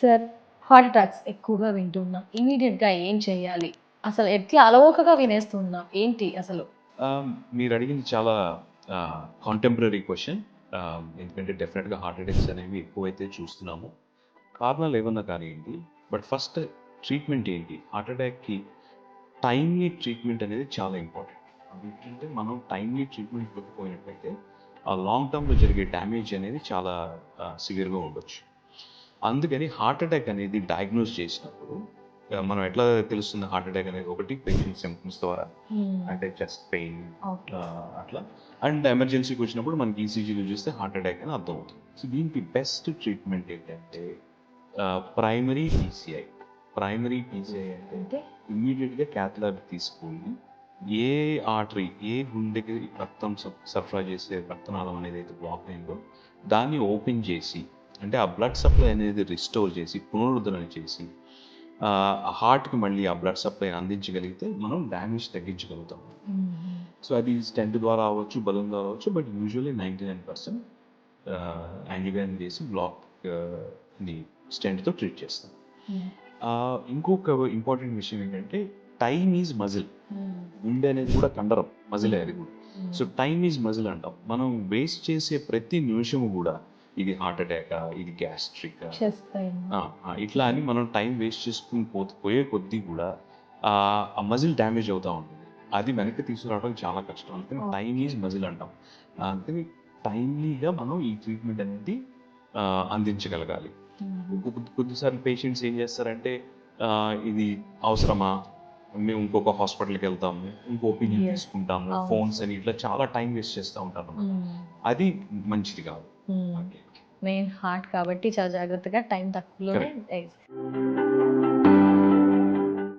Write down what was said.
Sir heart attacks ఎక్కువగా వింటున్నాం. ఇమీడియట్‌గా ఏం చేయాలి? అసలు ఎట్లా అలవోకగా వినేస్తున్నాం. ఏంటి అసలు? మీరు అడిగింది చాలా కాంటెంపరరీ క్వశ్చన్. ఎందుకంటే డెఫినెట్గా హార్ట్ అటాక్స్ అనేవి ఎక్కువైతే చూస్తున్నాము. కారణాలు ఏమన్నా కానివ్వండి, బట్ ఫస్ట్ ట్రీట్మెంట్ ఏంటి? హార్ట్ అటాక్కి టైమ్లీ ట్రీట్మెంట్ అనేది చాలా ఇంపార్టెంట్. ఎందుకంటే మనం టైమ్లీ ట్రీట్మెంట్ ఇవ్వకపోయినట్లయితే ఆ లాంగ్ టర్మ్లో జరిగే డ్యామేజ్ అనేది చాలా సివియర్గా ఉండొచ్చు. అందుకని హార్ట్ అటాక్ అనేది డయాగ్నోస్ చేసినప్పుడు మనం ఎట్లా తెలుస్తుంది హార్ట్ అటాక్ అనేది? ఒకటి పేషెంట్ సిమ్టమ్స్ ద్వారా, అంటే చెస్ట్ పెయిన్ అట్లా, అండ్ ఎమర్జెన్సీకి వచ్చినప్పుడు మనకి ఈసీజీలో చూస్తే హార్ట్ అటాక్ అని అర్థం అవుతుంది. సో దీనికి బెస్ట్ ట్రీట్మెంట్ ఏంటంటే ప్రైమరీ పీసీఐ. ప్రైమరీ పీసీఐ అంటే ఇమ్మీడియట్గా క్యాథ్లాబ్ తీసుకొని ఏ ఆర్టరీ, ఏ గుండెకి రక్తం సరఫరా చేసే రక్తనాళం అనేది అయితే బ్లాక్ అయిందో దాన్ని ఓపెన్ చేసి, అంటే ఆ బ్లడ్ సప్లై అనేది రిస్టోర్ చేసి, పునరుద్ధరణ చేసి హార్ట్కి మళ్ళీ ఆ బ్లడ్ సప్లై అందించగలిగితే మనం డ్యామేజ్ తగ్గించగలుగుతాం. సో అది స్టెంట్ ద్వారా అవ్వచ్చు, బలూన్ ద్వారా అవ్వచ్చు, బట్ యూజువల్లీ 99% యాంజియోగ్రామ్ చేసి బ్లాక్ని స్టెంట్తో ట్రీట్ చేస్తాం. ఇంకొక ఇంపార్టెంట్ విషయం ఏంటంటే టైమ్ ఈజ్ మజిల్. గుండె అనేది కూడా కండరం, మజిల్ అది కూడా. సో టైమ్ ఈజ్ మజిల్ అంటాం. మనం వేస్ట్ చేసే ప్రతి నిమిషము కూడా ఇది హార్ట్ అటాకా, ఇది గ్యాస్ట్రిక్, ఇట్లా అని మనం టైం వేస్ట్ చేసుకుని పోయే కొద్దీ కూడా ఆ మజిల్ డ్యామేజ్ అవుతూ ఉంటుంది. అది వెనక్కి తీసుకురావడం చాలా కష్టం. అందుకని టైమ్ ఈజ్ మజిల్ అంటాం. అందుకని టైమ్లీగా మనం ఈ ట్రీట్మెంట్ అనేది అందించగలగాలి. కొద్దిసార్లు పేషెంట్స్ ఏం చేస్తారంటే ఇది అవసరమా, మేము ఇంకొక హాస్పిటల్కి వెళ్తాము, ఇంకో ఒపీనియన్ తీసుకుంటాము, ఫోన్స్ అని ఇట్లా చాలా టైం వేస్ట్ చేస్తూ ఉంటారు. అది మంచిది కాదు. మెయిన్ హార్ట్ కాబట్టి చాలా జాగ్రత్తగా టైం తక్కువలోనే